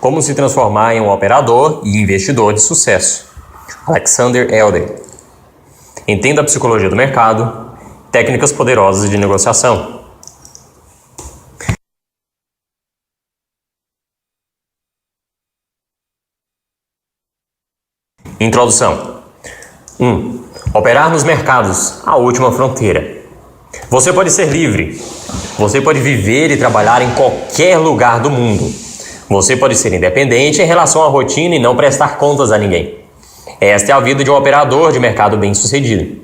Como se transformar em um operador e investidor de sucesso. Alexander Elder. Entenda a psicologia do mercado, técnicas poderosas de negociação. Introdução. 1. Operar nos mercados, a última fronteira. Você pode ser livre. Você pode viver e trabalhar em qualquer lugar do mundo. Você pode ser independente em relação à rotina e não prestar contas a ninguém. Esta é a vida de um operador de mercado bem-sucedido.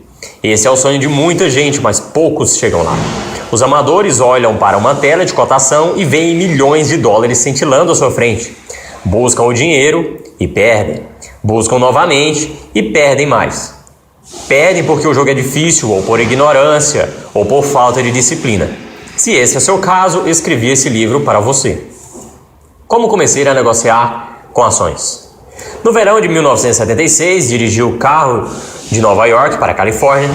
Esse é o sonho de muita gente, mas poucos chegam lá. Os amadores olham para uma tela de cotação e veem milhões de dólares cintilando à sua frente. Buscam o dinheiro e perdem. Buscam novamente e perdem mais. Perdem porque o jogo é difícil, ou por ignorância, ou por falta de disciplina. Se esse é o seu caso, escrevi esse livro para você. Como comecei a negociar com ações? No verão de 1976, dirigi o carro de Nova York para a Califórnia.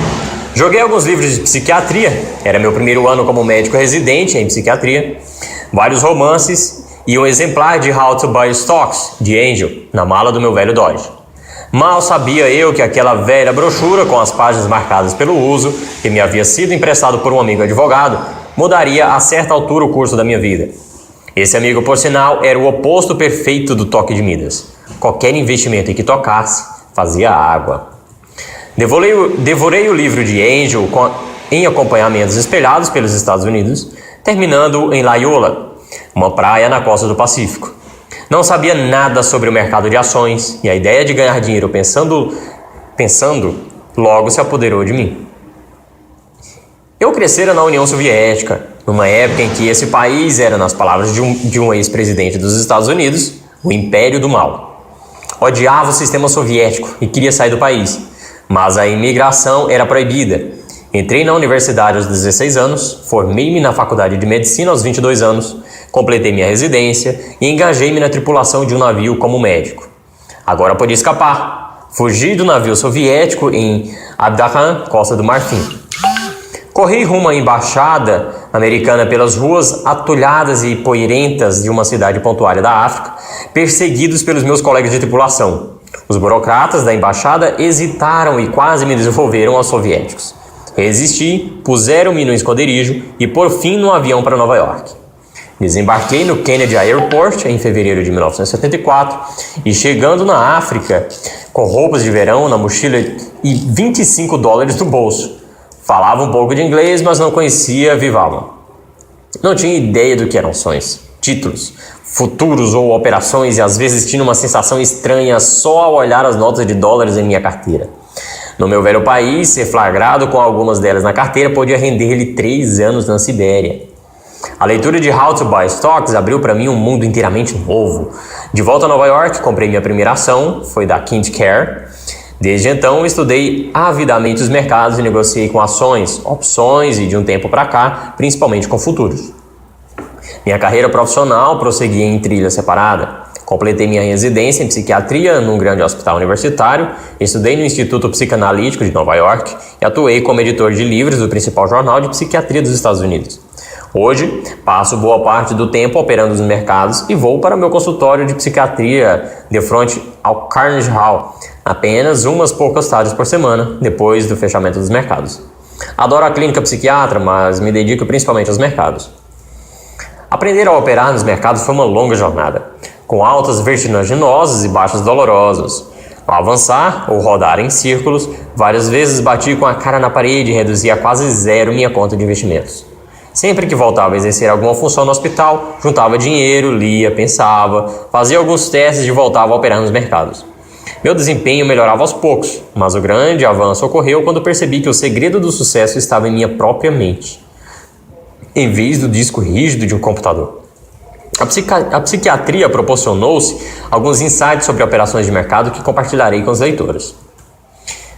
Joguei alguns livros de psiquiatria, era meu primeiro ano como médico residente em psiquiatria, vários romances e um exemplar de How to Buy Stocks, de Angel, na mala do meu velho Dodge. Mal sabia eu que aquela velha brochura com as páginas marcadas pelo uso, que me havia sido emprestado por um amigo advogado, mudaria a certa altura o curso da minha vida. Esse amigo, por sinal, era o oposto perfeito do toque de Midas. Qualquer investimento em que tocasse, fazia água. Devorei o livro de Angel em acompanhamentos espelhados pelos Estados Unidos, terminando em Loyola, uma praia na costa do Pacífico. Não sabia nada sobre o mercado de ações e a ideia de ganhar dinheiro pensando logo se apoderou de mim. Eu crescera na União Soviética, numa época em que esse país era, nas palavras de um ex-presidente dos Estados Unidos, o Império do Mal. Odiava o sistema soviético e queria sair do país, mas a imigração era proibida. Entrei na universidade aos 16 anos, formei-me na faculdade de medicina aos 22 anos, completei minha residência e engajei-me na tripulação de um navio como médico. Agora podia escapar. Fugi do navio soviético em Abdakhan, Costa do Marfim. Corri rumo à embaixada americana pelas ruas atulhadas e poeirentas de uma cidade pontuária da África, perseguidos pelos meus colegas de tripulação. Os burocratas da embaixada hesitaram e quase me desenvolveram aos soviéticos. Resisti, puseram-me no esconderijo e por fim no avião para Nova York. Desembarquei no Kennedy Airport em fevereiro de 1974 e chegando na África com roupas de verão na mochila e $25 no bolso. Falava um pouco de inglês, mas não conhecia viva alma. Não tinha ideia do que eram ações, títulos, futuros ou operações e às vezes tinha uma sensação estranha só ao olhar as notas de dólares em minha carteira. No meu velho país, ser flagrado com algumas delas na carteira podia render-lhe 3 anos na Sibéria. A leitura de How to Buy Stocks abriu para mim um mundo inteiramente novo. De volta a Nova York, comprei minha primeira ação, foi da KindCare. Desde então, estudei avidamente os mercados e negociei com ações, opções e, de um tempo para cá, principalmente com futuros. Minha carreira profissional prosseguia em trilha separada. Completei minha residência em psiquiatria num grande hospital universitário, estudei no Instituto Psicanalítico de Nova York e atuei como editor de livros do principal jornal de psiquiatria dos Estados Unidos. Hoje, passo boa parte do tempo operando nos mercados e vou para meu consultório de psiquiatria de frente ao Carnegie Hall, apenas umas poucas tardes por semana, depois do fechamento dos mercados. Adoro a clínica psiquiatra, mas me dedico principalmente aos mercados. Aprender a operar nos mercados foi uma longa jornada, com altas vertiginosas e baixas dolorosas. Ao avançar ou rodar em círculos, várias vezes bati com a cara na parede e reduzia a quase zero minha conta de investimentos. Sempre que voltava a exercer alguma função no hospital, juntava dinheiro, lia, pensava, fazia alguns testes e voltava a operar nos mercados. Meu desempenho melhorava aos poucos, mas o grande avanço ocorreu quando percebi que o segredo do sucesso estava em minha própria mente, em vez do disco rígido de um computador. A psiquiatria proporcionou-se alguns insights sobre operações de mercado que compartilharei com os leitores.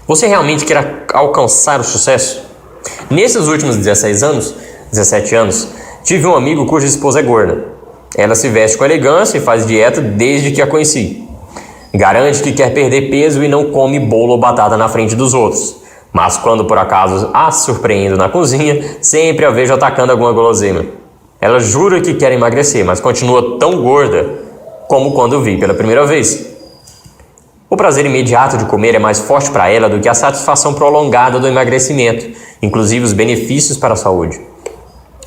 Você realmente quer alcançar o sucesso? Nesses últimos 17 anos, tive um amigo cuja esposa é gorda. Ela se veste com elegância e faz dieta desde que a conheci. Garante que quer perder peso e não come bolo ou batata na frente dos outros. Mas quando por acaso a surpreendo na cozinha, sempre a vejo atacando alguma guloseima. Ela jura que quer emagrecer, mas continua tão gorda como quando vi pela primeira vez. O prazer imediato de comer é mais forte para ela do que a satisfação prolongada do emagrecimento, inclusive os benefícios para a saúde.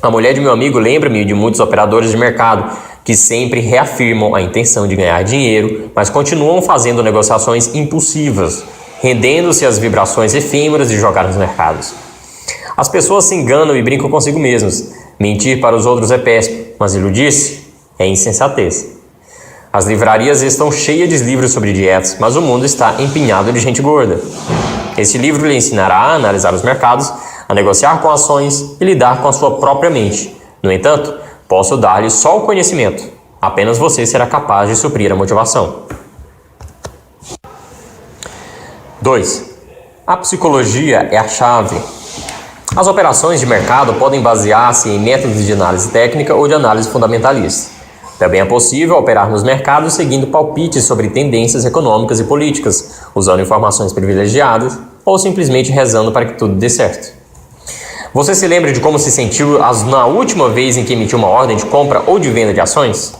A mulher de meu amigo lembra-me de muitos operadores de mercado que sempre reafirmam a intenção de ganhar dinheiro, mas continuam fazendo negociações impulsivas, rendendo-se às vibrações efêmeras de jogar nos mercados. As pessoas se enganam e brincam consigo mesmas. Mentir para os outros é péssimo, mas iludir-se é insensatez. As livrarias estão cheias de livros sobre dietas, mas o mundo está empinhado de gente gorda. Esse livro lhe ensinará a analisar os mercados, a negociar com ações e lidar com a sua própria mente. No entanto, posso dar-lhe só o conhecimento. Apenas você será capaz de suprir a motivação. 2. A psicologia é a chave. As operações de mercado podem basear-se em métodos de análise técnica ou de análise fundamentalista. Também é possível operar nos mercados seguindo palpites sobre tendências econômicas e políticas, usando informações privilegiadas ou simplesmente rezando para que tudo dê certo. Você se lembra de como se sentiu na última vez em que emitiu uma ordem de compra ou de venda de ações?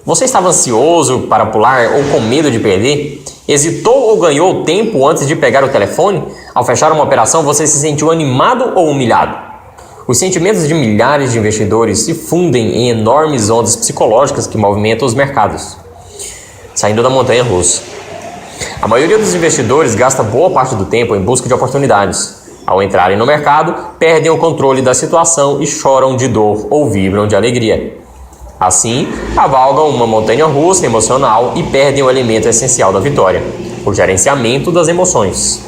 Você estava ansioso para pular ou com medo de perder? Hesitou ou ganhou tempo antes de pegar o telefone? Ao fechar uma operação, você se sentiu animado ou humilhado? Os sentimentos de milhares de investidores se fundem em enormes ondas psicológicas que movimentam os mercados. Saindo da montanha-russa. A maioria dos investidores gasta boa parte do tempo em busca de oportunidades. Ao entrarem no mercado, perdem o controle da situação e choram de dor ou vibram de alegria. Assim, cavalgam uma montanha-russa emocional e perdem o elemento essencial da vitória, o gerenciamento das emoções.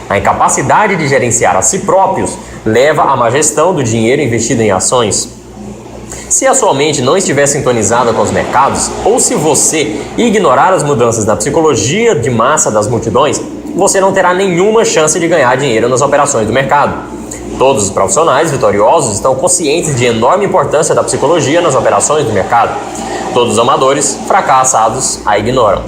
A incapacidade de gerenciar a si próprios leva à má gestão do dinheiro investido em ações. Se a sua mente não estiver sintonizada com os mercados, ou se você ignorar as mudanças na psicologia de massa das multidões, você não terá nenhuma chance de ganhar dinheiro nas operações do mercado. Todos os profissionais vitoriosos estão conscientes de enorme importância da psicologia nas operações do mercado. Todos os amadores, fracassados, a ignoram.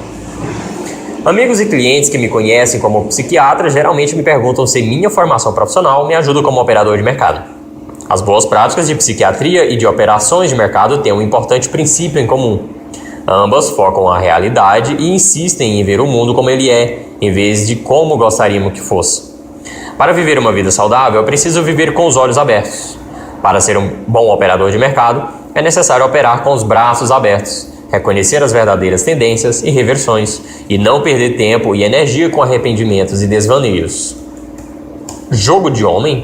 Amigos e clientes que me conhecem como psiquiatra geralmente me perguntam se minha formação profissional me ajuda como operador de mercado. As boas práticas de psiquiatria e de operações de mercado têm um importante princípio em comum. Ambas focam a realidade e insistem em ver o mundo como ele é, em vez de como gostaríamos que fosse. Para viver uma vida saudável, é preciso viver com os olhos abertos. Para ser um bom operador de mercado, é necessário operar com os braços abertos, reconhecer as verdadeiras tendências e reversões, e não perder tempo e energia com arrependimentos e desvaneios. Jogo de homem?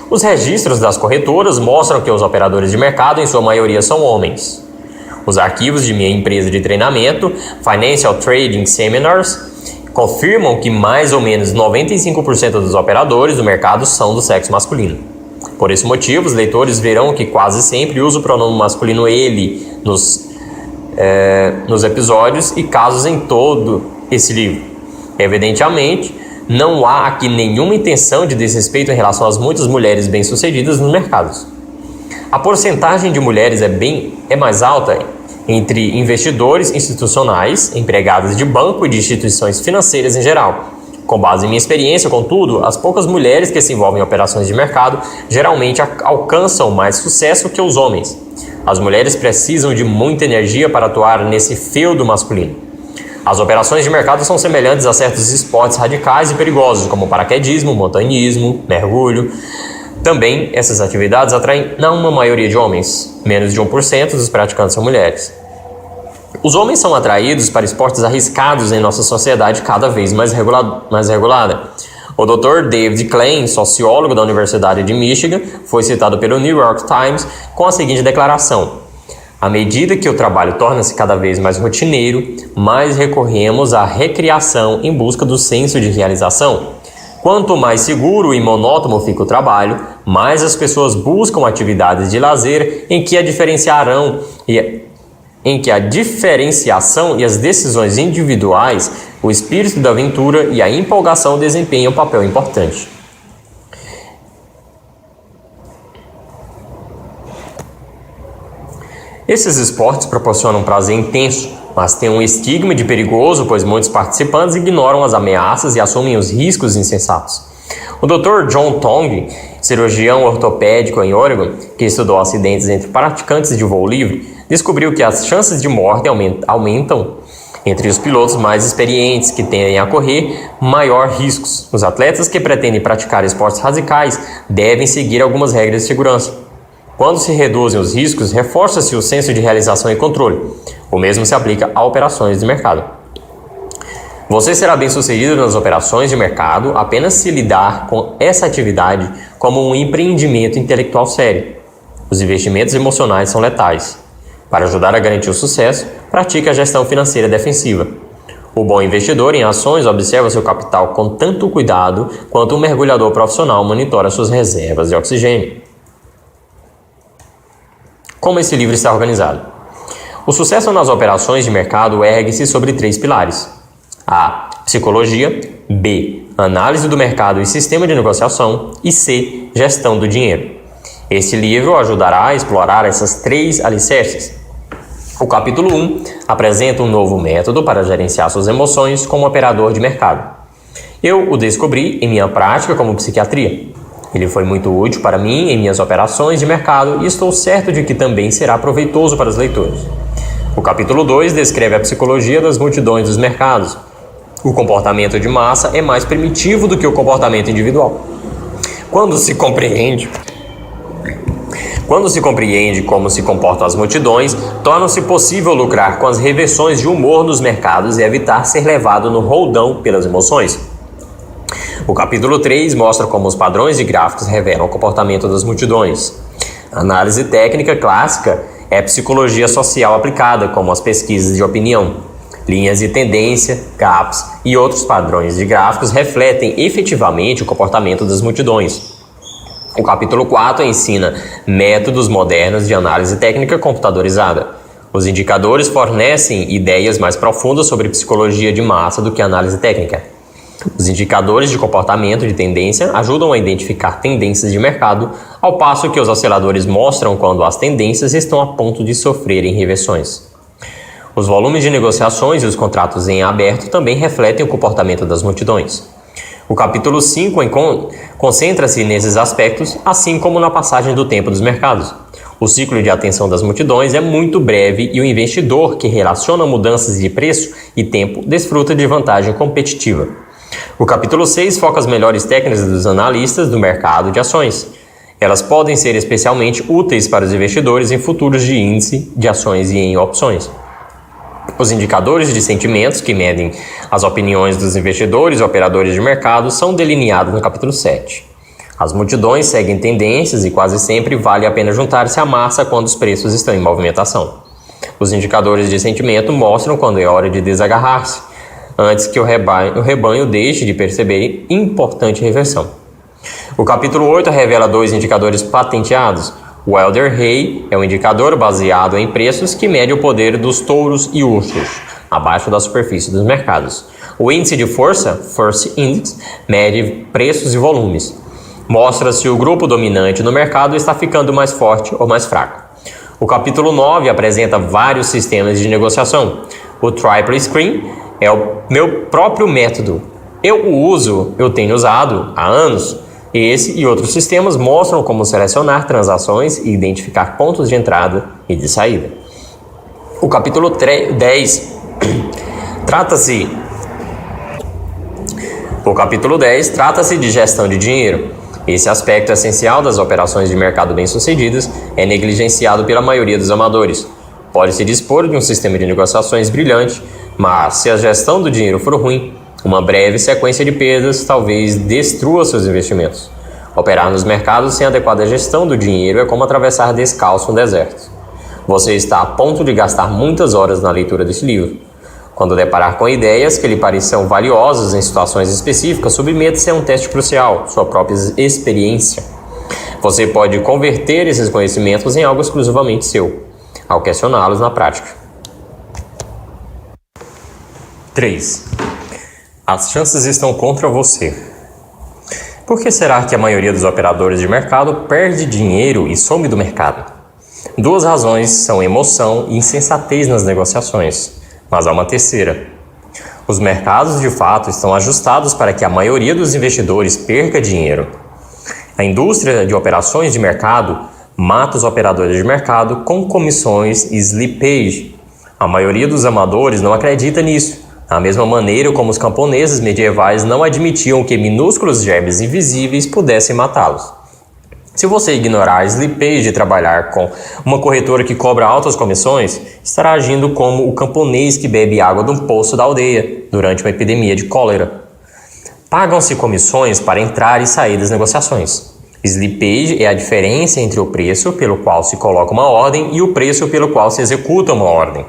Os registros das corretoras mostram que os operadores de mercado, em sua maioria, são homens. Os arquivos de minha empresa de treinamento, Financial Trading Seminars, confirmam que mais ou menos 95% dos operadores do mercado são do sexo masculino. Por esse motivo, os leitores verão que quase sempre uso o pronome masculino ele nos episódios e casos em todo esse livro. Evidentemente, não há aqui nenhuma intenção de desrespeito em relação às muitas mulheres bem-sucedidas nos mercados. A porcentagem de mulheres é mais alta entre investidores institucionais, empregadas de banco e de instituições financeiras em geral. Com base em minha experiência, contudo, as poucas mulheres que se envolvem em operações de mercado geralmente alcançam mais sucesso que os homens. As mulheres precisam de muita energia para atuar nesse feudo masculino. As operações de mercado são semelhantes a certos esportes radicais e perigosos, como paraquedismo, montanhismo, mergulho. Também, essas atividades atraem não uma maioria de homens, menos de 1% dos praticantes são mulheres. Os homens são atraídos para esportes arriscados em nossa sociedade cada vez mais regulada. O Dr. David Klein, sociólogo da Universidade de Michigan, foi citado pelo New York Times com a seguinte declaração: à medida que o trabalho torna-se cada vez mais rotineiro, mais recorremos à recreação em busca do senso de realização. Quanto mais seguro e monótono fica o trabalho, mais as pessoas buscam atividades de lazer em que a diferenciação e as decisões individuais, o espírito da aventura e a empolgação desempenham um papel importante. Esses esportes proporcionam um prazer intenso, mas têm um estigma de perigoso, pois muitos participantes ignoram as ameaças e assumem os riscos insensatos. O Dr. John Tong, cirurgião ortopédico em Oregon, que estudou acidentes entre praticantes de voo livre, descobriu que as chances de morte aumentam entre os pilotos mais experientes, que tendem a correr maior riscos. Os atletas que pretendem praticar esportes radicais devem seguir algumas regras de segurança. Quando se reduzem os riscos, reforça-se o senso de realização e controle. O mesmo se aplica a operações de mercado. Você será bem-sucedido nas operações de mercado apenas se lidar com essa atividade como um empreendimento intelectual sério. Os investimentos emocionais são letais. Para ajudar a garantir o sucesso, pratique a gestão financeira defensiva. O bom investidor em ações observa seu capital com tanto cuidado quanto um mergulhador profissional monitora suas reservas de oxigênio. Como esse livro está organizado? O sucesso nas operações de mercado ergue-se sobre 3 pilares. A. Psicologia. B. Análise do mercado e sistema de negociação. E C. Gestão do dinheiro. Este livro ajudará a explorar essas 3 alicerces. O capítulo 1 apresenta um novo método para gerenciar suas emoções como operador de mercado. Eu o descobri em minha prática como psiquiatria. Ele foi muito útil para mim em minhas operações de mercado e estou certo de que também será proveitoso para os leitores. O capítulo 2 descreve a psicologia das multidões dos mercados. O comportamento de massa é mais primitivo do que o comportamento individual. Quando se compreende como se comportam as multidões, torna-se possível lucrar com as reversões de humor nos mercados e evitar ser levado no roldão pelas emoções. O capítulo 3 mostra como os padrões de gráficos revelam o comportamento das multidões. A análise técnica clássica é psicologia social aplicada, como as pesquisas de opinião. Linhas de tendência, gaps e outros padrões de gráficos refletem efetivamente o comportamento das multidões. O capítulo 4 ensina métodos modernos de análise técnica computadorizada. Os indicadores fornecem ideias mais profundas sobre psicologia de massa do que a análise técnica. Os indicadores de comportamento de tendência ajudam a identificar tendências de mercado, ao passo que os osciladores mostram quando as tendências estão a ponto de sofrerem reversões. Os volumes de negociações e os contratos em aberto também refletem o comportamento das multidões. O capítulo 5 concentra-se nesses aspectos, assim como na passagem do tempo dos mercados. O ciclo de atenção das multidões é muito breve e o investidor que relaciona mudanças de preço e tempo desfruta de vantagem competitiva. O capítulo 6 foca as melhores técnicas dos analistas do mercado de ações. Elas podem ser especialmente úteis para os investidores em futuros de índice de ações e em opções. Os indicadores de sentimentos que medem as opiniões dos investidores e operadores de mercado são delineados no capítulo 7. As multidões seguem tendências e quase sempre vale a pena juntar-se à massa quando os preços estão em movimentação. Os indicadores de sentimento mostram quando é hora de desagarrar-se, antes que o rebanho deixe de perceber importante reversão. O capítulo 8 revela 2 indicadores patenteados. O Elder Hay é um indicador baseado em preços que mede o poder dos touros e ursos, abaixo da superfície dos mercados. O índice de força, Force Index, mede preços e volumes. Mostra se o grupo dominante no mercado está ficando mais forte ou mais fraco. O capítulo 9 apresenta vários sistemas de negociação. O Triple Screen é o meu próprio método. Eu tenho usado há anos. Esse e outros sistemas mostram como selecionar transações e identificar pontos de entrada e de saída. O capítulo 10 trata-se de gestão de dinheiro. Esse aspecto essencial das operações de mercado bem-sucedidas é negligenciado pela maioria dos amadores. Pode-se dispor de um sistema de negociações brilhante, mas se a gestão do dinheiro for ruim, uma breve sequência de perdas talvez destrua seus investimentos. Operar nos mercados sem adequada gestão do dinheiro é como atravessar descalço um deserto. Você está a ponto de gastar muitas horas na leitura deste livro. Quando deparar com ideias que lhe pareçam valiosas em situações específicas, submeta-se a um teste crucial, sua própria experiência. Você pode converter esses conhecimentos em algo exclusivamente seu, ao questioná-los na prática. 3. As chances estão contra você. Por que será que a maioria dos operadores de mercado perde dinheiro e some do mercado? 2 razões são emoção e insensatez nas negociações, mas há uma terceira. Os mercados de fato estão ajustados para que a maioria dos investidores perca dinheiro. A indústria de operações de mercado mata os operadores de mercado com comissões e slippage. A maioria dos amadores não acredita nisso, da mesma maneira como os camponeses medievais não admitiam que minúsculos germes invisíveis pudessem matá-los. Se você ignorar a slippage de trabalhar com uma corretora que cobra altas comissões, estará agindo como o camponês que bebe água do poço da aldeia durante uma epidemia de cólera. Pagam-se comissões para entrar e sair das negociações. Slippage é a diferença entre o preço pelo qual se coloca uma ordem e o preço pelo qual se executa uma ordem.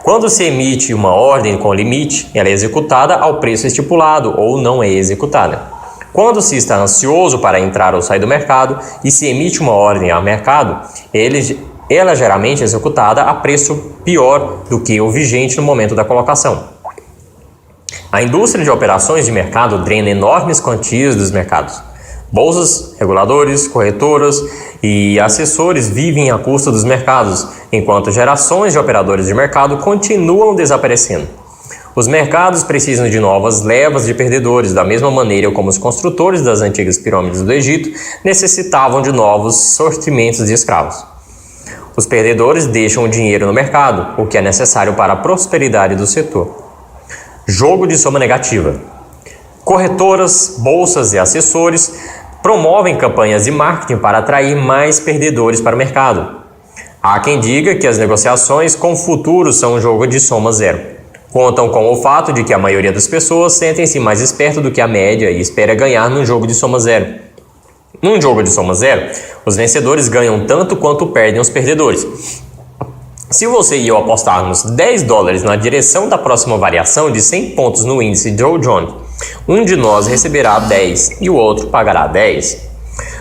Quando se emite uma ordem com limite, ela é executada ao preço estipulado ou não é executada. Quando se está ansioso para entrar ou sair do mercado e se emite uma ordem ao mercado, ela geralmente é executada a preço pior do que o vigente no momento da colocação. A indústria de operações de mercado drena enormes quantias dos mercados. Bolsas, reguladores, corretoras e assessores vivem à custa dos mercados, enquanto gerações de operadores de mercado continuam desaparecendo. Os mercados precisam de novas levas de perdedores, da mesma maneira como os construtores das antigas pirâmides do Egito necessitavam de novos sortimentos de escravos. Os perdedores deixam o dinheiro no mercado, o que é necessário para a prosperidade do setor. Jogo de soma negativa. Corretoras, bolsas e assessores promovem campanhas de marketing para atrair mais perdedores para o mercado. Há quem diga que as negociações com o futuro são um jogo de soma zero. Contam com o fato de que a maioria das pessoas sentem-se mais esperto do que a média e espera ganhar num jogo de soma zero. Num jogo de soma zero, os vencedores ganham tanto quanto perdem os perdedores. Se você e eu apostarmos $10 na direção da próxima variação de 100 pontos no índice Dow Jones, um de nós receberá 10 e o outro pagará 10.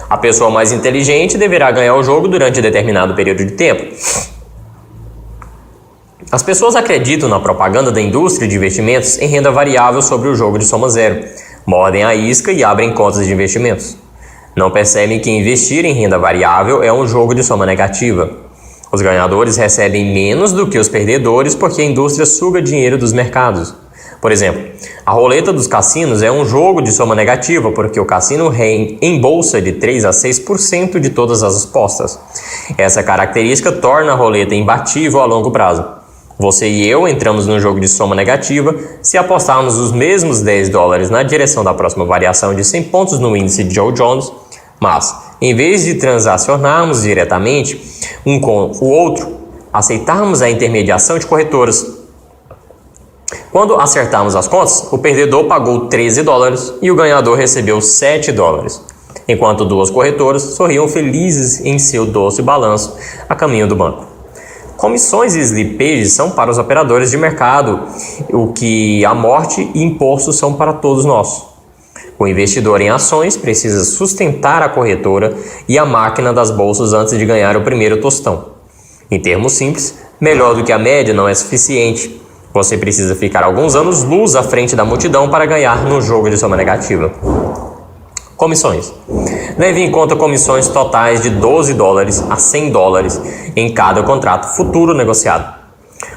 A pessoa mais inteligente deverá ganhar o jogo durante determinado período de tempo. As pessoas acreditam na propaganda da indústria de investimentos em renda variável sobre o jogo de soma zero, mordem a isca e abrem contas de investimentos. Não percebem que investir em renda variável é um jogo de soma negativa. Os ganhadores recebem menos do que os perdedores porque a indústria suga dinheiro dos mercados. Por exemplo, a roleta dos cassinos é um jogo de soma negativa porque o cassino reembolsa de 3 a 6% de todas as apostas. Essa característica torna a roleta imbatível a longo prazo. Você e eu entramos num jogo de soma negativa se apostarmos os mesmos $10 na direção da próxima variação de 100 pontos no índice Dow Jones, mas, em vez de transacionarmos diretamente um com o outro, aceitarmos a intermediação de corretoras. Quando acertarmos as contas, o perdedor pagou $13 e o ganhador recebeu $7, enquanto duas corretoras sorriam felizes em seu doce balanço a caminho do banco. Comissões e slippage são para os operadores de mercado, o que a morte e impostos são para todos nós. O investidor em ações precisa sustentar a corretora e a máquina das bolsas antes de ganhar o primeiro tostão. Em termos simples, melhor do que a média não é suficiente. Você precisa ficar alguns anos luz à frente da multidão para ganhar no jogo de soma negativa. Comissões. Leve em conta comissões totais de $12 a $100 em cada contrato futuro negociado.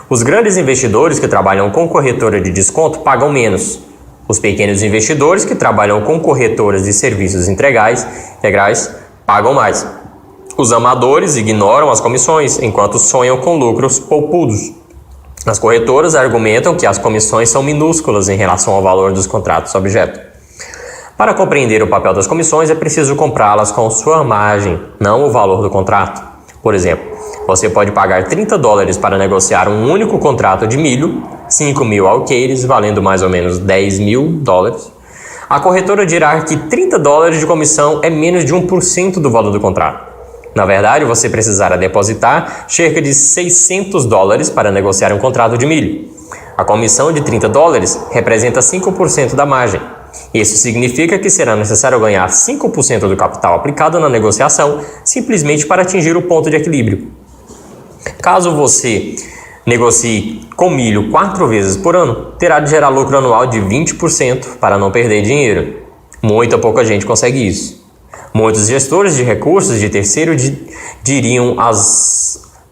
Os grandes investidores que trabalham com corretora de desconto pagam menos. Os pequenos investidores que trabalham com corretoras de serviços integrais pagam mais. Os amadores ignoram as comissões enquanto sonham com lucros poupudos. As corretoras argumentam que as comissões são minúsculas em relação ao valor dos contratos objeto. Para compreender o papel das comissões, é preciso comprá-las com sua margem, não o valor do contrato. Por exemplo, você pode pagar $30 para negociar um único contrato de milho, 5.000 alqueires, valendo mais ou menos $10.000. A corretora dirá que $30 de comissão é menos de 1% do valor do contrato. Na verdade, você precisará depositar cerca de $600 para negociar um contrato de milho. A comissão de $30 representa 5% da margem. Isso significa que será necessário ganhar 5% do capital aplicado na negociação simplesmente para atingir o ponto de equilíbrio. Caso você negocie com milho 4 vezes por ano, terá de gerar lucro anual de 20% para não perder dinheiro. Muita pouca gente consegue isso. Muitos gestores de recursos de terceiro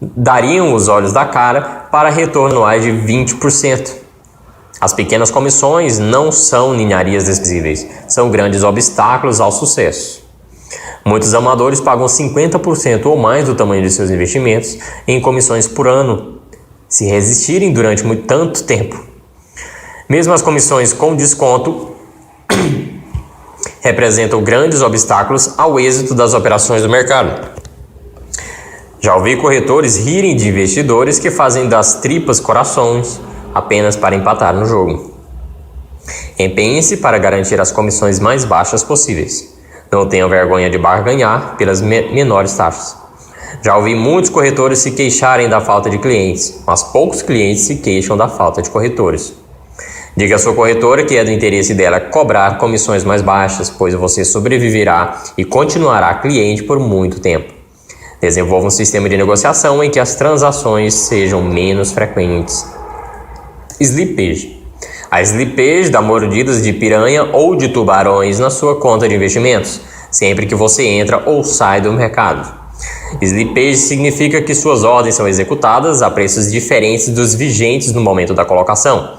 dariam os olhos da cara para retorno anuais de 20%. As pequenas comissões não são ninharias desprezíveis, são grandes obstáculos ao sucesso. Muitos amadores pagam 50% ou mais do tamanho de seus investimentos em comissões por ano, se resistirem durante tanto tempo. Mesmo as comissões com desconto representam grandes obstáculos ao êxito das operações do mercado. Já ouvi corretores rirem de investidores que fazem das tripas corações apenas para empatar no jogo. Empenhe-se para garantir as comissões mais baixas possíveis. Não tenha vergonha de barganhar pelas menores taxas. Já ouvi muitos corretores se queixarem da falta de clientes, mas poucos clientes se queixam da falta de corretores. Diga à sua corretora que é do interesse dela cobrar comissões mais baixas, pois você sobreviverá e continuará cliente por muito tempo. Desenvolva um sistema de negociação em que as transações sejam menos frequentes. Slippage. A slippage dá mordidas de piranha ou de tubarões na sua conta de investimentos, sempre que você entra ou sai do mercado. Slippage significa que suas ordens são executadas a preços diferentes dos vigentes no momento da colocação.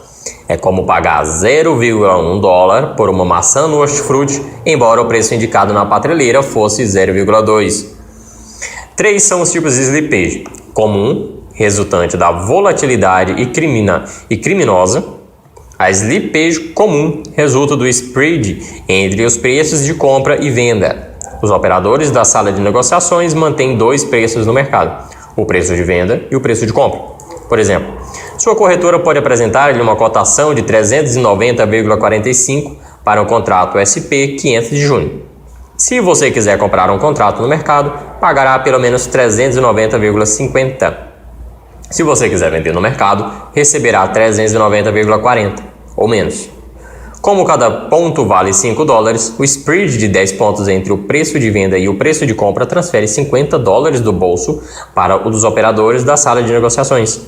É como pagar $0,1 por uma maçã no hortifruti, embora o preço indicado na prateleira fosse 0,2. 3 são os tipos de slippage: comum, resultante da volatilidade e criminosa. A slippage comum resulta do spread entre os preços de compra e venda. Os operadores da sala de negociações mantêm 2 preços no mercado: o preço de venda e o preço de compra. Por exemplo, sua corretora pode apresentar-lhe uma cotação de 390,45 para um contrato SP 500 de junho. Se você quiser comprar um contrato no mercado, pagará pelo menos 390,50. Se você quiser vender no mercado, receberá 390,40 ou menos. Como cada ponto vale $5, o spread de 10 pontos entre o preço de venda e o preço de compra transfere $50 do bolso para os operadores da sala de negociações.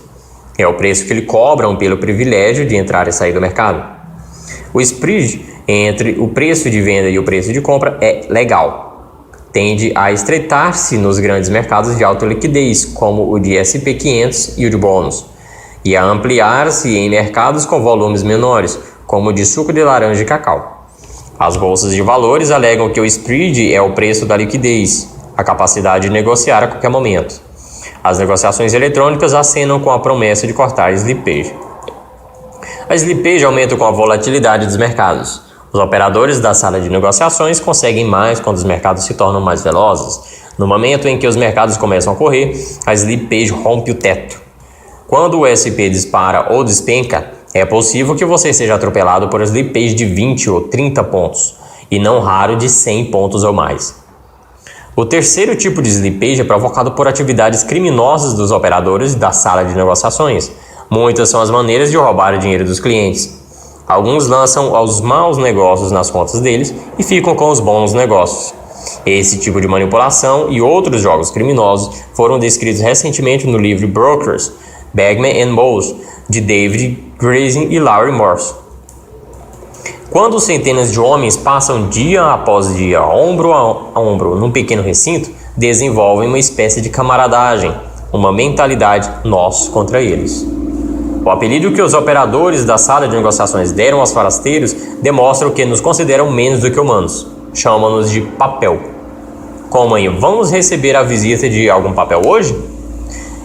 É o preço que lhe cobram pelo privilégio de entrar e sair do mercado. O spread entre o preço de venda e o preço de compra é legal. Tende a estreitar-se nos grandes mercados de alta liquidez, como o de SP 500 e o de bônus, e a ampliar-se em mercados com volumes menores, como o de suco de laranja e cacau. As bolsas de valores alegam que o spread é o preço da liquidez, a capacidade de negociar a qualquer momento. As negociações eletrônicas acenam com a promessa de cortar a slippage. A slippage aumenta com a volatilidade dos mercados. Os operadores da sala de negociações conseguem mais quando os mercados se tornam mais velozes. No momento em que os mercados começam a correr, a slippage rompe o teto. Quando o SP dispara ou despenca, é possível que você seja atropelado por slippage de 20 ou 30 pontos, e não raro de 100 pontos ou mais. O terceiro tipo de slippage é provocado por atividades criminosas dos operadores da sala de negociações. Muitas são as maneiras de roubar o dinheiro dos clientes. Alguns lançam os maus negócios nas contas deles e ficam com os bons negócios. Esse tipo de manipulação e outros jogos criminosos foram descritos recentemente no livro Brokers, Bagman and Bowles, de David Grayson e Larry Morse. Quando centenas de homens passam dia após dia, ombro a ombro, num pequeno recinto, desenvolvem uma espécie de camaradagem, uma mentalidade nós contra eles. O apelido que os operadores da sala de negociações deram aos forasteiros demonstra que nos consideram menos do que humanos. Chamam-nos de papel. Como aí, vamos receber a visita de algum papel hoje?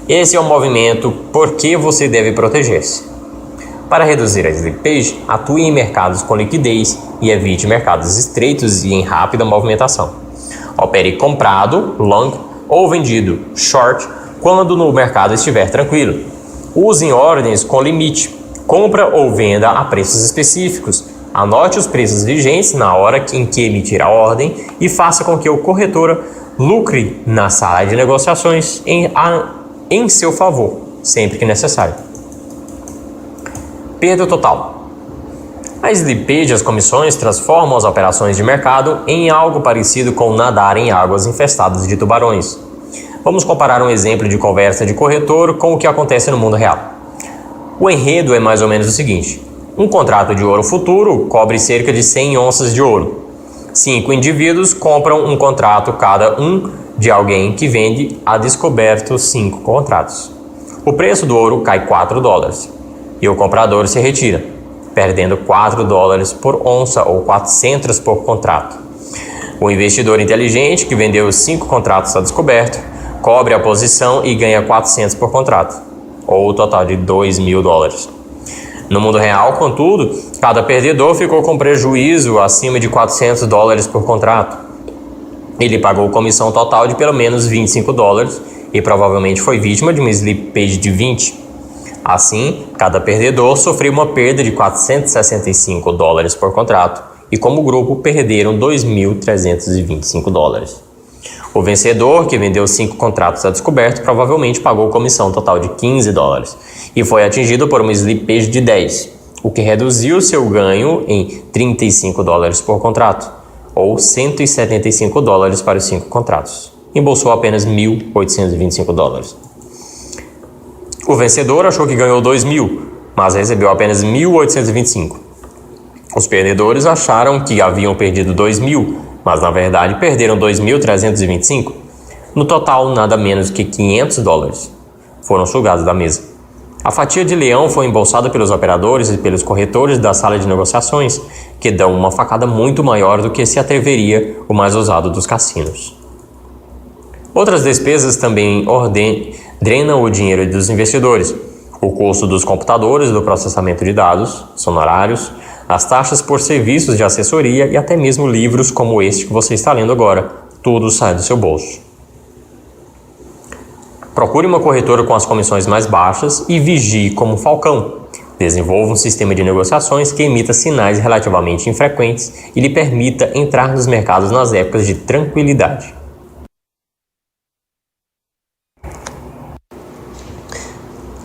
Esse é o movimento por que você deve proteger-se. Para reduzir a slippage, atue em mercados com liquidez e evite mercados estreitos e em rápida movimentação. Opere comprado, long, ou vendido, short, quando no mercado estiver tranquilo. Use ordens com limite. Compra ou venda a preços específicos. Anote os preços vigentes na hora em que emitir a ordem e faça com que o corretor lucre na sala de negociações em seu favor, sempre que necessário. Perda total. A slippage e as comissões transformam as operações de mercado em algo parecido com nadar em águas infestadas de tubarões. Vamos comparar um exemplo de conversa de corretor com o que acontece no mundo real. O enredo é mais ou menos o seguinte: um contrato de ouro futuro cobre cerca de 100 onças de ouro. 5 indivíduos compram um contrato cada um de alguém que vende a descoberto 5 contratos. O preço do ouro cai $4 e o comprador se retira, perdendo $4 por onça ou 400 por contrato. O investidor inteligente, que vendeu 5 contratos a descoberto, cobre a posição e ganha 400 por contrato, ou o total de $2.000. No mundo real, contudo, cada perdedor ficou com prejuízo acima de $400 por contrato. Ele pagou comissão total de pelo menos $25 e provavelmente foi vítima de uma slippage de 20. Assim, cada perdedor sofreu uma perda de $465 por contrato e, como grupo, perderam $2.325. O vencedor, que vendeu 5 contratos a descoberto, provavelmente pagou comissão total de $15 e foi atingido por uma slippage de 10, o que reduziu seu ganho em $35 por contrato, ou $175 para os 5 contratos. Embolsou apenas $1.825. O vencedor achou que ganhou $2.000, mas recebeu apenas $1.825. Os perdedores acharam que haviam perdido $2.000, mas na verdade perderam $2.325. No total, nada menos que $500 foram sugados da mesa. A fatia de leão foi embolsada pelos operadores e pelos corretores da sala de negociações, que dão uma facada muito maior do que se atreveria o mais ousado dos cassinos. Outras despesas também drenam o dinheiro dos investidores. O custo dos computadores, do processamento de dados, são honorários, as taxas por serviços de assessoria e até mesmo livros como este que você está lendo agora. Tudo sai do seu bolso. Procure uma corretora com as comissões mais baixas e vigie como falcão. Desenvolva um sistema de negociações que emita sinais relativamente infrequentes e lhe permita entrar nos mercados nas épocas de tranquilidade.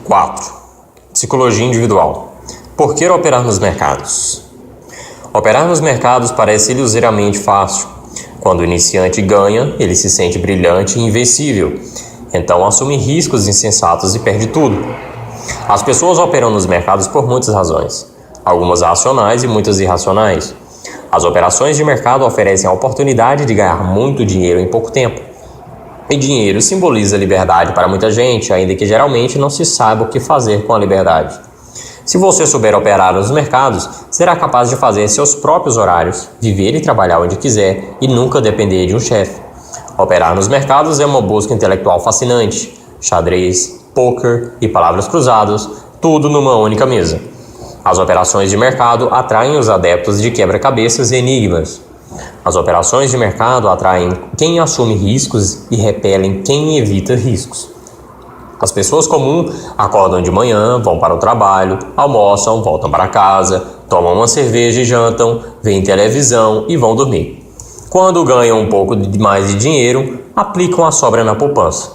(4) Psicologia individual. Por que operar nos mercados? Operar nos mercados parece ilusoriamente fácil. Quando o iniciante ganha, ele se sente brilhante e invencível. Então assume riscos insensatos e perde tudo. As pessoas operam nos mercados por muitas razões, algumas racionais e muitas irracionais. As operações de mercado oferecem a oportunidade de ganhar muito dinheiro em pouco tempo. E dinheiro simboliza liberdade para muita gente, ainda que geralmente não se saiba o que fazer com a liberdade. Se você souber operar nos mercados, será capaz de fazer seus próprios horários, viver e trabalhar onde quiser e nunca depender de um chefe. Operar nos mercados é uma busca intelectual fascinante. Xadrez, pôquer e palavras cruzadas, tudo numa única mesa. As operações de mercado atraem os adeptos de quebra-cabeças e enigmas. As operações de mercado atraem quem assume riscos e repelem quem evita riscos. As pessoas comuns acordam de manhã, vão para o trabalho, almoçam, voltam para casa, tomam uma cerveja e jantam, veem televisão e vão dormir. Quando ganham um pouco mais de dinheiro, aplicam a sobra na poupança.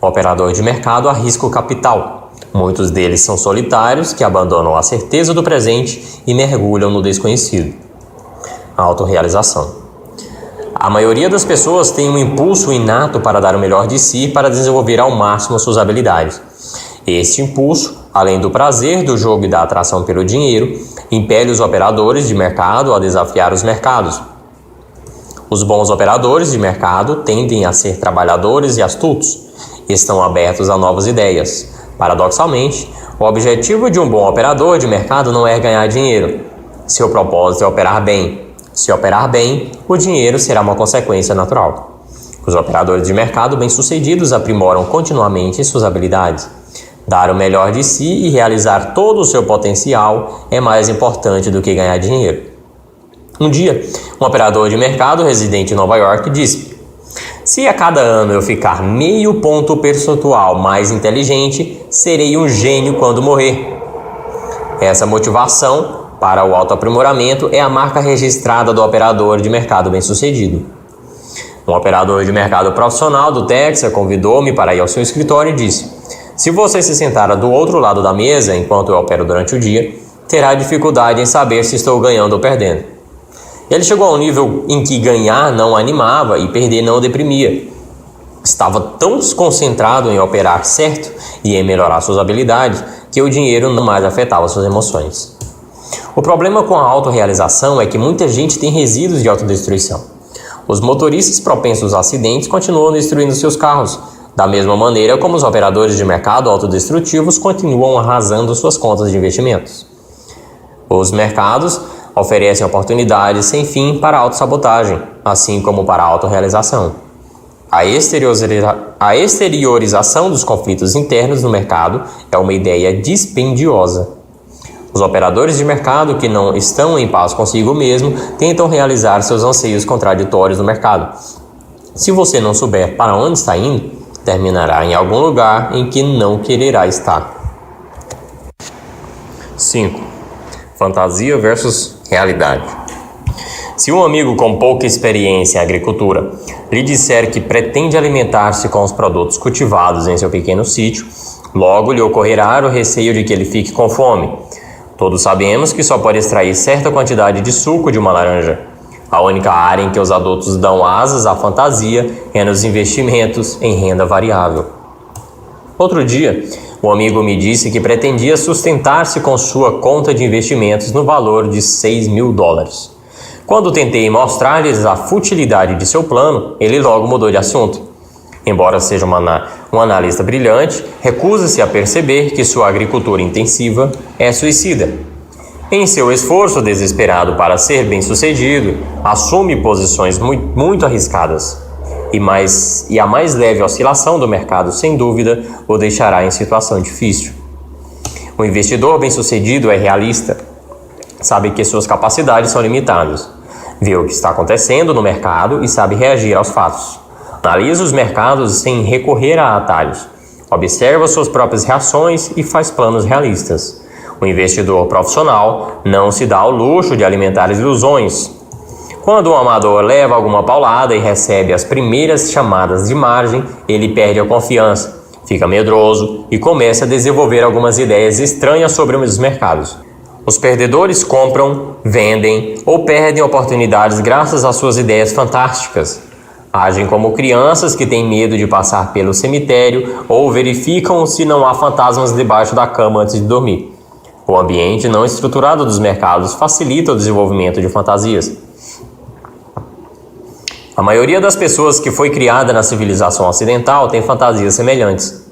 O operador de mercado arrisca o capital. Muitos deles são solitários que abandonam a certeza do presente e mergulham no desconhecido. A autorrealização. A maioria das pessoas tem um impulso inato para dar o melhor de si e para desenvolver ao máximo suas habilidades. Este impulso, além do prazer do jogo e da atração pelo dinheiro, impele os operadores de mercado a desafiar os mercados. Os bons operadores de mercado tendem a ser trabalhadores e astutos. Estão abertos a novas ideias. Paradoxalmente, o objetivo de um bom operador de mercado não é ganhar dinheiro. Seu propósito é operar bem. Se operar bem, o dinheiro será uma consequência natural. Os operadores de mercado bem-sucedidos aprimoram continuamente suas habilidades. Dar o melhor de si e realizar todo o seu potencial é mais importante do que ganhar dinheiro. Um dia, um operador de mercado residente em Nova York disse: "Se a cada ano eu ficar meio ponto percentual mais inteligente, serei um gênio quando morrer." Essa motivação para o autoaprimoramento é a marca registrada do operador de mercado bem-sucedido. Um operador de mercado profissional do Texas convidou-me para ir ao seu escritório e disse: "Se você se sentar do outro lado da mesa enquanto eu opero durante o dia, terá dificuldade em saber se estou ganhando ou perdendo." Ele chegou a um nível em que ganhar não animava e perder não o deprimia. Estava tão concentrado em operar certo e em melhorar suas habilidades que o dinheiro não mais afetava suas emoções. O problema com a autorrealização é que muita gente tem resíduos de autodestruição. Os motoristas propensos a acidentes continuam destruindo seus carros, da mesma maneira como os operadores de mercado autodestrutivos continuam arrasando suas contas de investimentos. Os mercados oferecem oportunidades sem fim para a autossabotagem, assim como para a autorrealização. A exteriorização dos conflitos internos no mercado é uma ideia dispendiosa. Os operadores de mercado que não estão em paz consigo mesmo tentam realizar seus anseios contraditórios no mercado. Se você não souber para onde está indo, terminará em algum lugar em que não quererá estar. 5. Fantasia versus realidade. Se um amigo com pouca experiência em agricultura lhe disser que pretende alimentar-se com os produtos cultivados em seu pequeno sítio, logo lhe ocorrerá o receio de que ele fique com fome. Todos sabemos que só pode extrair certa quantidade de suco de uma laranja. A única área em que os adultos dão asas à fantasia é nos investimentos em renda variável. Outro dia, um amigo me disse que pretendia sustentar-se com sua conta de investimentos no valor de $6.000. Quando tentei mostrar-lhes a futilidade de seu plano, ele logo mudou de assunto. Embora seja um analista brilhante, recusa-se a perceber que sua agricultura intensiva é suicida. Em seu esforço desesperado para ser bem-sucedido, assume posições muito arriscadas. E a mais leve oscilação do mercado, sem dúvida, o deixará em situação difícil. O investidor bem-sucedido é realista. Sabe que suas capacidades são limitadas. Vê o que está acontecendo no mercado e sabe reagir aos fatos. Analisa os mercados sem recorrer a atalhos. Observa suas próprias reações e faz planos realistas. O investidor profissional não se dá ao luxo de alimentar ilusões. Quando um amador leva alguma paulada e recebe as primeiras chamadas de margem, ele perde a confiança, fica medroso e começa a desenvolver algumas ideias estranhas sobre os mercados. Os perdedores compram, vendem ou perdem oportunidades graças às suas ideias fantásticas. Agem como crianças que têm medo de passar pelo cemitério ou verificam se não há fantasmas debaixo da cama antes de dormir. O ambiente não estruturado dos mercados facilita o desenvolvimento de fantasias. A maioria das pessoas que foi criada na civilização ocidental tem fantasias semelhantes.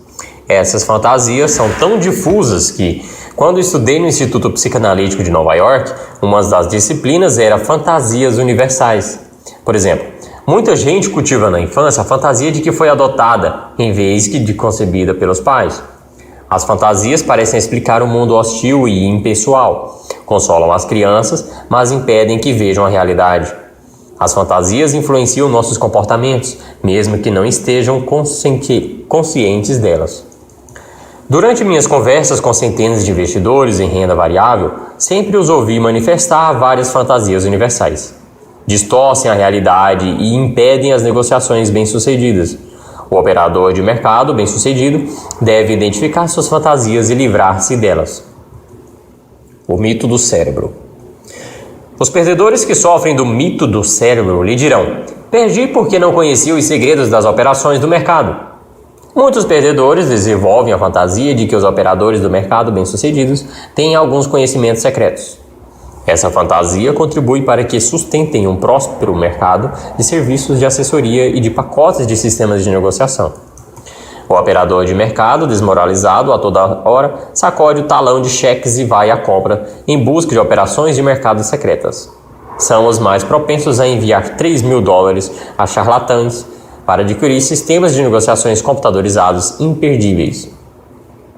Essas fantasias são tão difusas que, quando estudei no Instituto Psicanalítico de Nova York, uma das disciplinas era fantasias universais. Por exemplo, muita gente cultiva na infância a fantasia de que foi adotada, em vez de concebida pelos pais. As fantasias parecem explicar um mundo hostil e impessoal, consolam as crianças, mas impedem que vejam a realidade. As fantasias influenciam nossos comportamentos, mesmo que não estejam conscientes delas. Durante minhas conversas com centenas de investidores em renda variável, sempre os ouvi manifestar várias fantasias universais. Distorcem a realidade e impedem as negociações bem-sucedidas. O operador de mercado bem-sucedido deve identificar suas fantasias e livrar-se delas. O mito do cérebro. Os perdedores que sofrem do mito do cérebro lhe dirão: perdi porque não conhecia os segredos das operações do mercado. Muitos perdedores desenvolvem a fantasia de que os operadores do mercado bem-sucedidos têm alguns conhecimentos secretos. Essa fantasia contribui para que sustentem um próspero mercado de serviços de assessoria e de pacotes de sistemas de negociação. O operador de mercado, desmoralizado a toda hora, sacode o talão de cheques e vai à compra em busca de operações de mercado secretas. São os mais propensos a enviar $3.000 a charlatães para adquirir sistemas de negociações computadorizados imperdíveis.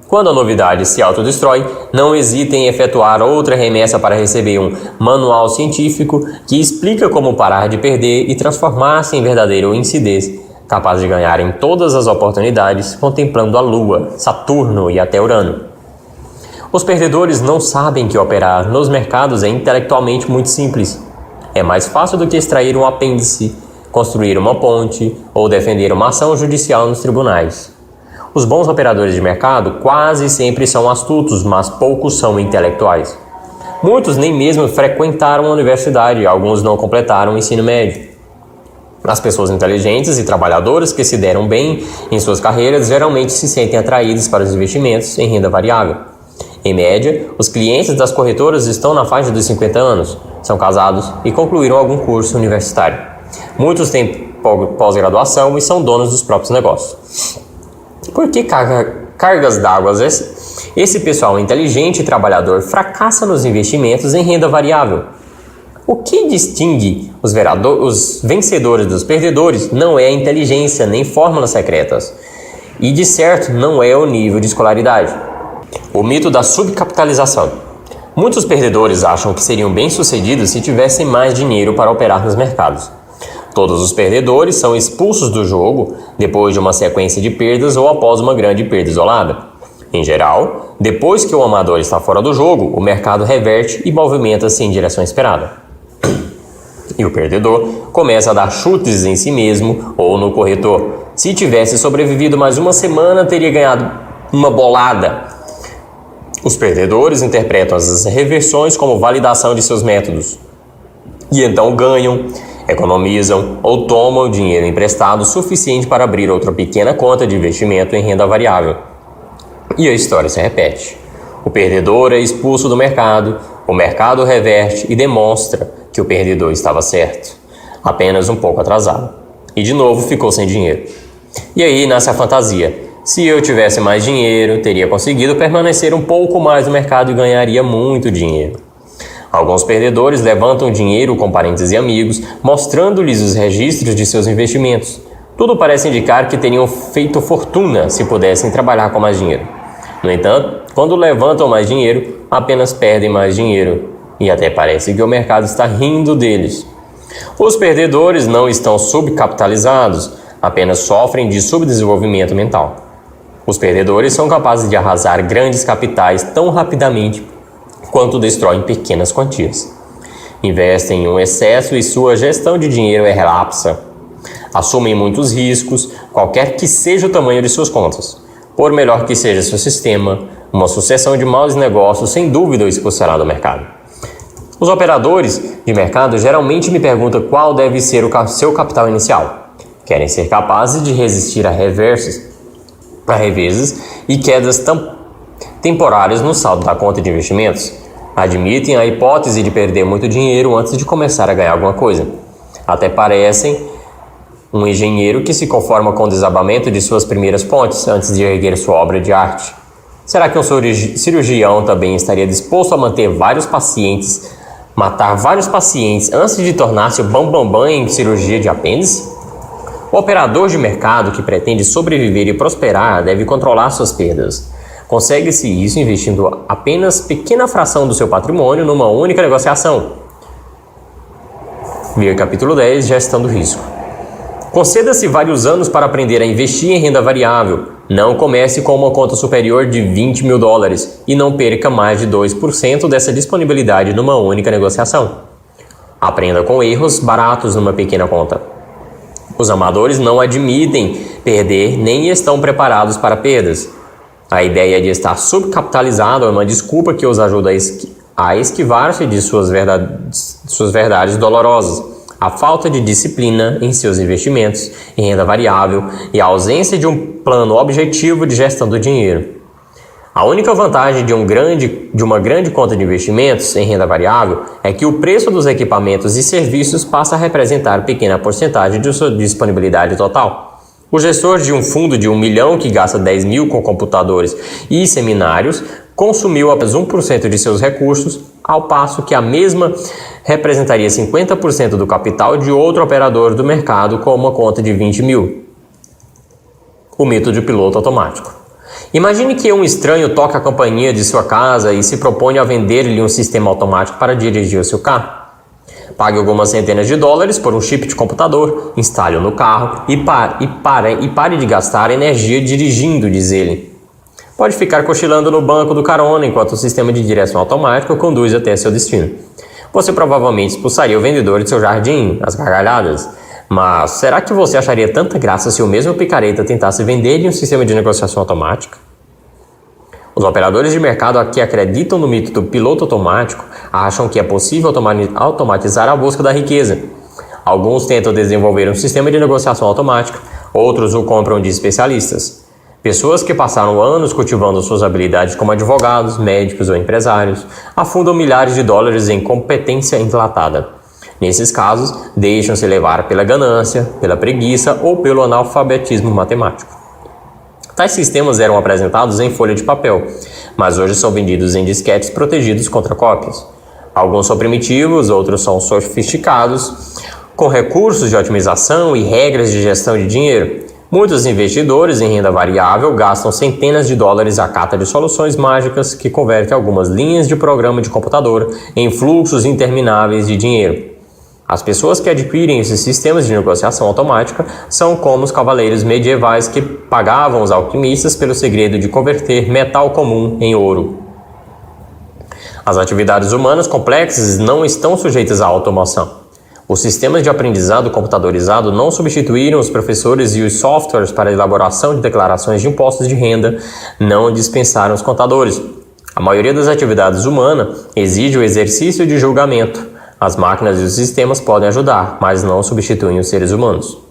Quando a novidade se autodestrói, não hesitem em efetuar outra remessa para receber um manual científico que explica como parar de perder e transformar-se em verdadeiro incidez, capaz de ganhar em todas as oportunidades, contemplando a Lua, Saturno e até Urano. Os perdedores não sabem que operar nos mercados é intelectualmente muito simples. É mais fácil do que extrair um apêndice, construir uma ponte ou defender uma ação judicial nos tribunais. Os bons operadores de mercado quase sempre são astutos, mas poucos são intelectuais. Muitos nem mesmo frequentaram a universidade, alguns não completaram o ensino médio. As pessoas inteligentes e trabalhadoras que se deram bem em suas carreiras geralmente se sentem atraídas para os investimentos em renda variável. Em média, os clientes das corretoras estão na faixa dos 50 anos, são casados e concluíram algum curso universitário. Muitos têm pós-graduação e são donos dos próprios negócios. Por que cargas d'água esse pessoal inteligente e trabalhador fracassa nos investimentos em renda variável? O que distingue os vencedores dos perdedores não é a inteligência nem fórmulas secretas. E de certo não é o nível de escolaridade. O mito da subcapitalização. Muitos perdedores acham que seriam bem-sucedidos se tivessem mais dinheiro para operar nos mercados. Todos os perdedores são expulsos do jogo depois de uma sequência de perdas ou após uma grande perda isolada. Em geral, depois que o amador está fora do jogo, o mercado reverte e movimenta-se em direção esperada. E o perdedor começa a dar chutes em si mesmo ou no corretor. Se tivesse sobrevivido mais uma semana, teria ganhado uma bolada. Os perdedores interpretam as reversões como validação de seus métodos. E então ganham, economizam ou tomam dinheiro emprestado suficiente para abrir outra pequena conta de investimento em renda variável. E a história se repete. O perdedor é expulso do mercado, o mercado reverte e demonstra que o perdedor estava certo, apenas um pouco atrasado. E de novo ficou sem dinheiro. E aí nasce a fantasia. Se eu tivesse mais dinheiro, teria conseguido permanecer um pouco mais no mercado e ganharia muito dinheiro. Alguns perdedores levantam dinheiro com parentes e amigos, mostrando-lhes os registros de seus investimentos. Tudo parece indicar que teriam feito fortuna se pudessem trabalhar com mais dinheiro. No entanto, quando levantam mais dinheiro, apenas perdem mais dinheiro. E até parece que o mercado está rindo deles. Os perdedores não estão subcapitalizados, apenas sofrem de subdesenvolvimento mental. Os perdedores são capazes de arrasar grandes capitais tão rapidamente quanto destroem pequenas quantias. Investem em um excesso e sua gestão de dinheiro é relapsa. Assumem muitos riscos, qualquer que seja o tamanho de suas contas. Por melhor que seja seu sistema, uma sucessão de maus negócios sem dúvida o expulsará do mercado. Os operadores de mercado geralmente me perguntam qual deve ser o seu capital inicial. Querem ser capazes de resistir a reveses e quedas temporárias no saldo da conta de investimentos. Admitem a hipótese de perder muito dinheiro antes de começar a ganhar alguma coisa. Até parecem um engenheiro que se conforma com o desabamento de suas primeiras pontes antes de erguer sua obra de arte. Será que um cirurgião também estaria disposto a matar vários pacientes antes de tornar-se o bambambam em cirurgia de apêndice? O operador de mercado que pretende sobreviver e prosperar deve controlar suas perdas. Consegue-se isso investindo apenas pequena fração do seu patrimônio numa única negociação. Veja capítulo 10, Gestão do Risco. Conceda-se vários anos para aprender a investir em renda variável. Não comece com uma conta superior de $20.000 e não perca mais de 2% dessa disponibilidade numa única negociação. Aprenda com erros baratos numa pequena conta. Os amadores não admitem perder nem estão preparados para perdas. A ideia de estar subcapitalizado é uma desculpa que os ajuda a esquivar-se de suas verdades dolorosas. A falta de disciplina em seus investimentos em renda variável e a ausência de um plano objetivo de gestão do dinheiro. A única vantagem de uma grande conta de investimentos em renda variável é que o preço dos equipamentos e serviços passa a representar pequena porcentagem de sua disponibilidade total. O gestor de um fundo de 1 milhão que gasta 10 mil com computadores e seminários consumiu apenas 1% de seus recursos, ao passo que a mesma representaria 50% do capital de outro operador do mercado com uma conta de 20 mil. O mito de piloto automático. Imagine que um estranho toca a campainha de sua casa e se propõe a vender-lhe um sistema automático para dirigir o seu carro. Pague algumas centenas de dólares por um chip de computador, instale-o no carro e pare de gastar energia dirigindo, diz ele. Pode ficar cochilando no banco do carona enquanto o sistema de direção automático conduz até seu destino. Você provavelmente expulsaria o vendedor de seu jardim, às gargalhadas. Mas será que você acharia tanta graça se o mesmo picareta tentasse vender-lhe um sistema de negociação automática? Os operadores de mercado que acreditam no mito do piloto automático acham que é possível automatizar a busca da riqueza. Alguns tentam desenvolver um sistema de negociação automática, outros o compram de especialistas. Pessoas que passaram anos cultivando suas habilidades como advogados, médicos ou empresários afundam milhares de dólares em competência enlatada. Nesses casos, deixam-se levar pela ganância, pela preguiça ou pelo analfabetismo matemático. Tais sistemas eram apresentados em folha de papel, mas hoje são vendidos em disquetes protegidos contra cópias. Alguns são primitivos, outros são sofisticados, com recursos de otimização e regras de gestão de dinheiro. Muitos investidores em renda variável gastam centenas de dólares à cata de soluções mágicas que convertem algumas linhas de programa de computador em fluxos intermináveis de dinheiro. As pessoas que adquirem esses sistemas de negociação automática são como os cavaleiros medievais que pagavam os alquimistas pelo segredo de converter metal comum em ouro. As atividades humanas complexas não estão sujeitas à automação. Os sistemas de aprendizado computadorizado não substituíram os professores e os softwares para a elaboração de declarações de impostos de renda, não dispensaram os contadores. A maioria das atividades humanas exige o exercício de julgamento. As máquinas e os sistemas podem ajudar, mas não substituem os seres humanos.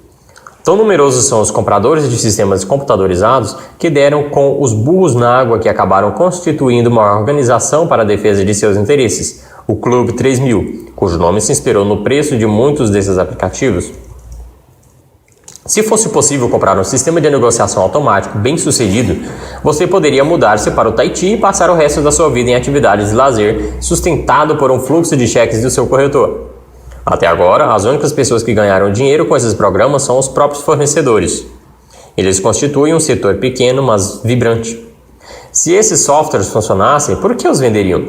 Tão numerosos são os compradores de sistemas computadorizados que deram com os burros na água que acabaram constituindo uma organização para a defesa de seus interesses, o Clube 3000, cujo nome se inspirou no preço de muitos desses aplicativos. Se fosse possível comprar um sistema de negociação automático bem-sucedido, você poderia mudar-se para o Tahiti e passar o resto da sua vida em atividades de lazer, sustentado por um fluxo de cheques do seu corretor. Até agora, as únicas pessoas que ganharam dinheiro com esses programas são os próprios fornecedores. Eles constituem um setor pequeno, mas vibrante. Se esses softwares funcionassem, por que os venderiam?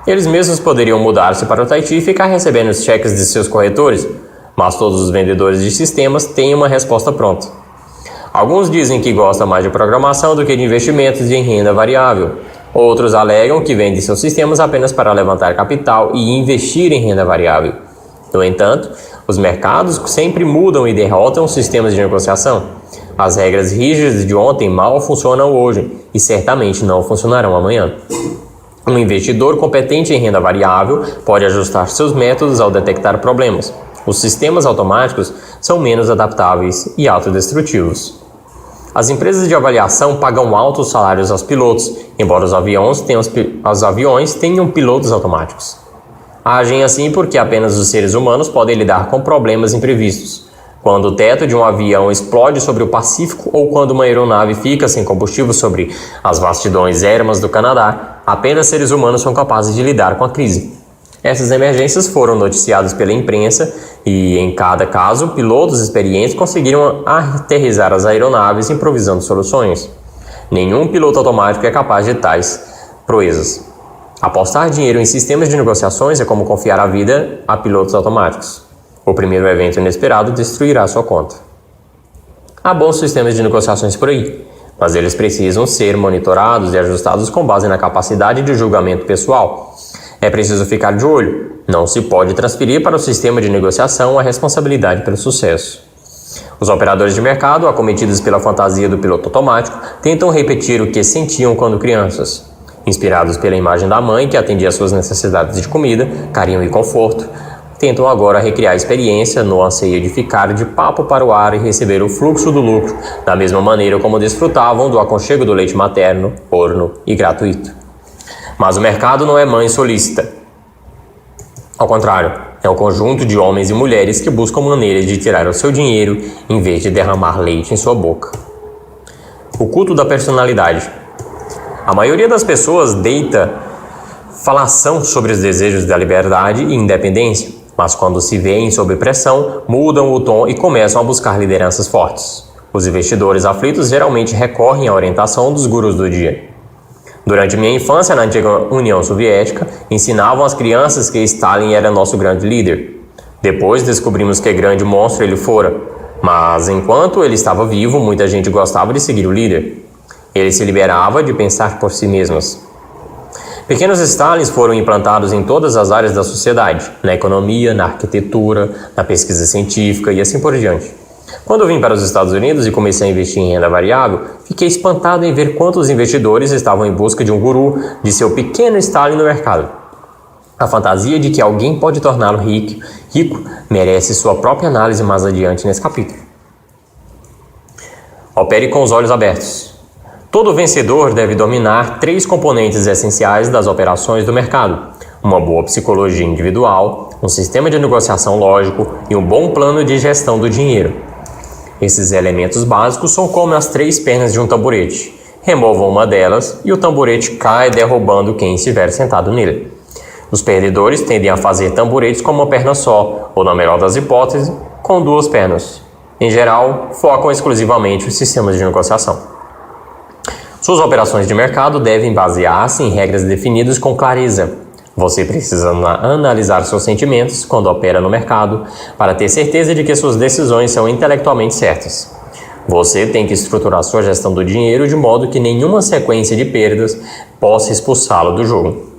Eles mesmos poderiam mudar-se para o Tahiti e ficar recebendo os cheques de seus corretores, mas todos os vendedores de sistemas têm uma resposta pronta. Alguns dizem que gostam mais de programação do que de investimentos em renda variável. Outros alegam que vendem seus sistemas apenas para levantar capital e investir em renda variável. No entanto, os mercados sempre mudam e derrotam os sistemas de negociação. As regras rígidas de ontem mal funcionam hoje e certamente não funcionarão amanhã. Um investidor competente em renda variável pode ajustar seus métodos ao detectar problemas. Os sistemas automáticos são menos adaptáveis e autodestrutivos. As empresas de avaliação pagam altos salários aos pilotos, embora os aviões tenham pilotos automáticos. Agem assim porque apenas os seres humanos podem lidar com problemas imprevistos. Quando o teto de um avião explode sobre o Pacífico ou quando uma aeronave fica sem combustível sobre as vastidões ermas do Canadá, apenas seres humanos são capazes de lidar com a crise. Essas emergências foram noticiadas pela imprensa e, em cada caso, pilotos experientes conseguiram aterrissar as aeronaves improvisando soluções. Nenhum piloto automático é capaz de tais proezas. Apostar dinheiro em sistemas de negociações é como confiar a vida a pilotos automáticos. O primeiro evento inesperado destruirá sua conta. Há bons sistemas de negociações por aí, mas eles precisam ser monitorados e ajustados com base na capacidade de julgamento pessoal. É preciso ficar de olho. Não se pode transferir para o sistema de negociação a responsabilidade pelo sucesso. Os operadores de mercado, acometidos pela fantasia do piloto automático, tentam repetir o que sentiam quando crianças. Inspirados pela imagem da mãe que atendia às suas necessidades de comida, carinho e conforto, tentam agora recriar a experiência no anseio de ficar de papo para o ar e receber o fluxo do lucro, da mesma maneira como desfrutavam do aconchego do leite materno, morno e gratuito. Mas o mercado não é mãe solícita. Ao contrário, é um conjunto de homens e mulheres que buscam maneiras de tirar o seu dinheiro em vez de derramar leite em sua boca. O culto da personalidade. A maioria das pessoas deita falação sobre os desejos da liberdade e independência, mas quando se veem sob pressão, mudam o tom e começam a buscar lideranças fortes. Os investidores aflitos geralmente recorrem à orientação dos gurus do dia. Durante minha infância na antiga União Soviética, ensinavam às crianças que Stalin era nosso grande líder. Depois descobrimos que grande monstro ele fora, mas enquanto ele estava vivo, muita gente gostava de seguir o líder. Ele se liberava de pensar por si mesmos. Pequenos Stalins foram implantados em todas as áreas da sociedade, na economia, na arquitetura, na pesquisa científica e assim por diante. Quando eu vim para os Estados Unidos e comecei a investir em renda variável, fiquei espantado em ver quantos investidores estavam em busca de um guru de seu pequeno Stalin no mercado. A fantasia de que alguém pode torná-lo rico merece sua própria análise mais adiante nesse capítulo. Opere com os olhos abertos. Todo vencedor deve dominar 3 componentes essenciais das operações do mercado: uma boa psicologia individual, um sistema de negociação lógico e um bom plano de gestão do dinheiro. Esses elementos básicos são como as 3 pernas de um tamborete. Removam uma delas e o tamborete cai derrubando quem estiver sentado nele. Os perdedores tendem a fazer tamboretes com uma perna só, ou na melhor das hipóteses, com duas pernas. Em geral, focam exclusivamente os sistemas de negociação. Suas operações de mercado devem basear-se em regras definidas com clareza. Você precisa analisar seus sentimentos quando opera no mercado para ter certeza de que suas decisões são intelectualmente certas. Você tem que estruturar sua gestão do dinheiro de modo que nenhuma sequência de perdas possa expulsá-lo do jogo.